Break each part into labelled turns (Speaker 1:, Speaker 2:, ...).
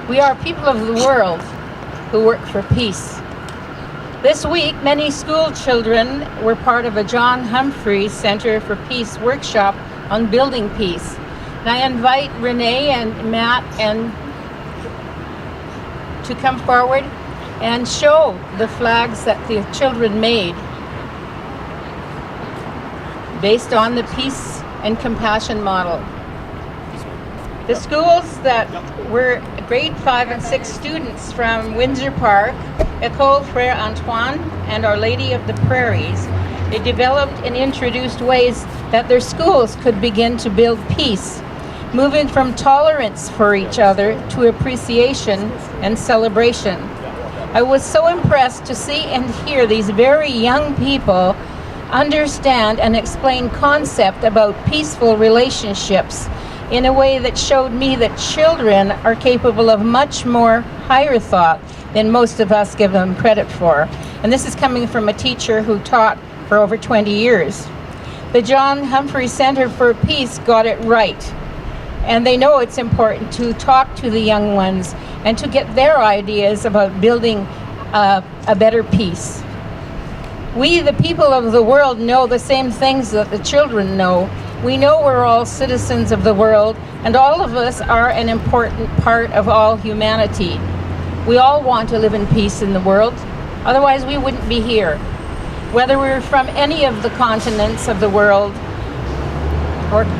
Speaker 1: We are people of the world who work for peace. This week, many school children were part of a John Humphrey Center for Peace workshop on building peace. And I invite Renee and Matt to come forward and show the flags that the children made based on the peace and compassion model. The schools that were grade 5 and 6 students from Windsor Park, École Frère Antoine, and Our Lady of the Prairies, they developed and introduced ways that their schools could begin to build peace, moving from tolerance for each other to appreciation and celebration. I was so impressed to see and hear these very young people understand and explain concept about peaceful relationships in a way that showed me that children are capable of much more higher thought than most of us give them credit for. And this is coming from a teacher who taught for over 20 years. The John Humphrey Center for Peace got it right. And they know it's important to talk to the young ones and to get their ideas about building a better peace. We, the people of the world, know the same things that the children know. We know we're all citizens of the world, and all of us are an important part of all humanity. We all want to live in peace in the world, otherwise we wouldn't be here. Whether we're from any of the continents of the world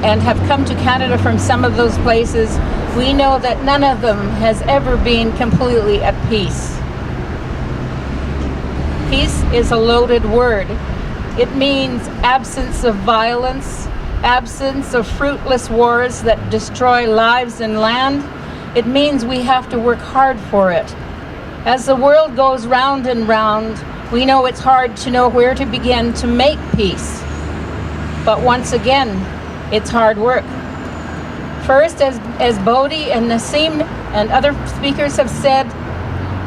Speaker 1: and have come to Canada from some of those places, we know that none of them has ever been completely at peace. Peace is a loaded word. It means absence of violence, absence of fruitless wars that destroy lives and land. It means we have to work hard for it. As the world goes round and round, we know it's hard to know where to begin to make peace. But once again, it's hard work. First, as Bodhi and Nassim and other speakers have said,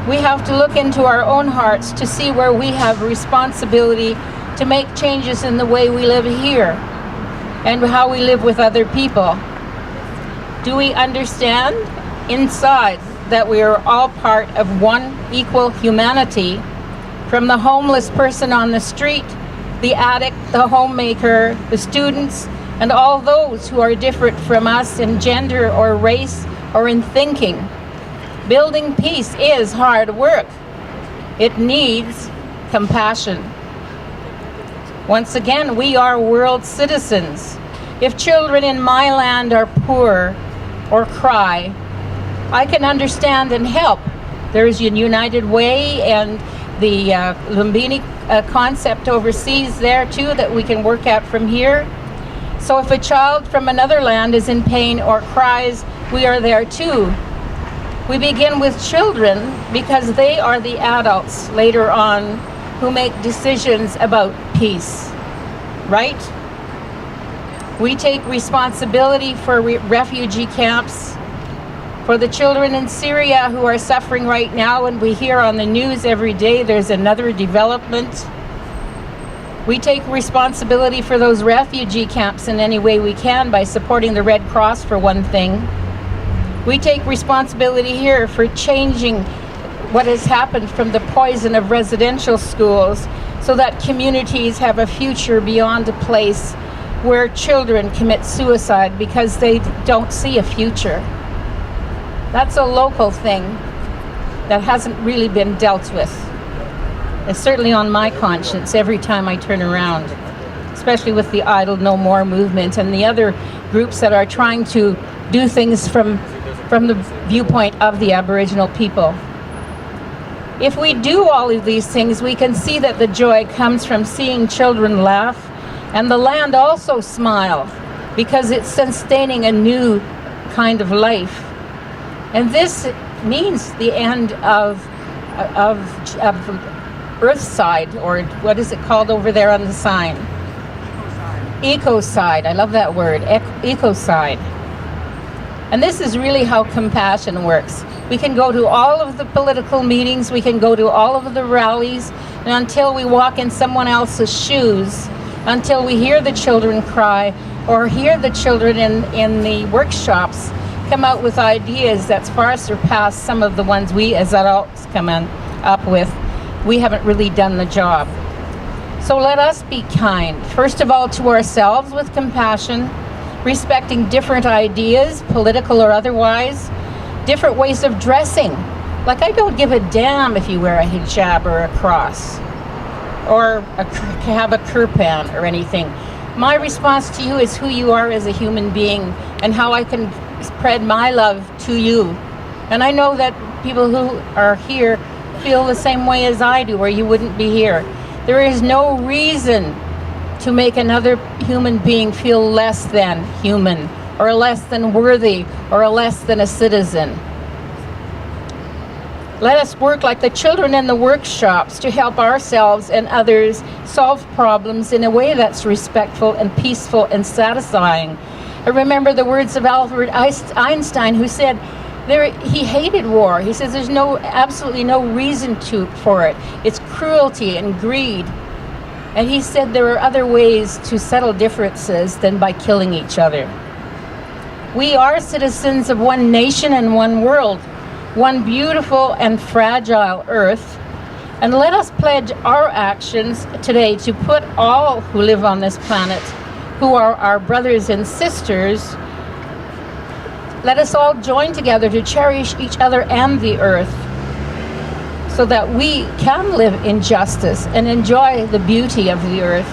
Speaker 1: we have to look into our own hearts to see where we have responsibility to make changes in the way we live here and how we live with other people. Do we understand inside that we are all part of one equal humanity, from the homeless person on the street, the addict, the homemaker, the students, and all those who are different from us in gender or race or in thinking? Building peace is hard work. It needs compassion. Once again, we are world citizens. If children in my land are poor or cry, I can understand and help. There is a United Way and the Lumbini concept overseas there too that we can work at from here. So if a child from another land is in pain or cries, we are there too. We begin with children because they are the adults later on who make decisions about peace, right? We take responsibility for refugee camps, for the children in Syria who are suffering right now, and we hear on the news every day there's another development. We take responsibility for those refugee camps in any way we can by supporting the Red Cross, for one thing. We take responsibility here for changing what has happened from the poison of residential schools so that communities have a future beyond a place where children commit suicide because they don't see a future. That's a local thing that hasn't really been dealt with. It's certainly on my conscience every time I turn around, especially with the Idle No More movement and the other groups that are trying to do things from the viewpoint of the Aboriginal people. If we do all of these things, we can see that the joy comes from seeing children laugh and the land also smile because it's sustaining a new kind of life. And this means the end of Earthside, or what is it called over there on the sign? Ecocide. I love that word, ecocide. And this is really how compassion works. We can go to all of the political meetings, we can go to all of the rallies, and until we walk in someone else's shoes, until we hear the children cry, or hear the children in the workshops, come out with ideas that's far surpassed some of the ones we as adults come up with, we haven't really done the job. So let us be kind, first of all to ourselves with compassion, respecting different ideas, political or otherwise, different ways of dressing. Like, I don't give a damn if you wear a hijab or a cross or have a kirpan or anything. My response to you is who you are as a human being and how I can spread my love to you. And I know that people who are here feel the same way as I do, or you wouldn't be here. There is no reason to make another human being feel less than human, or less than worthy, or less than a citizen. Let us work like the children in the workshops to help ourselves and others solve problems in a way that's respectful and peaceful and satisfying. I remember the words of Albert Einstein, who said he hated war. He says there's absolutely no reason for it. It's cruelty and greed. And he said there are other ways to settle differences than by killing each other. We are citizens of one nation and one world, one beautiful and fragile earth, and let us pledge our actions today to put all who live on this planet, who are our brothers and sisters, let us all join together to cherish each other and the earth so that we can live in justice and enjoy the beauty of the earth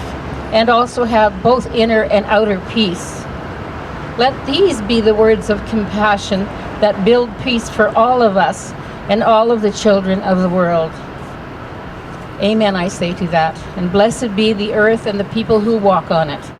Speaker 1: and also have both inner and outer peace. Let these be the words of compassion that build peace for all of us and all of the children of the world. Amen, I say to that. And blessed be the earth and the people who walk on it.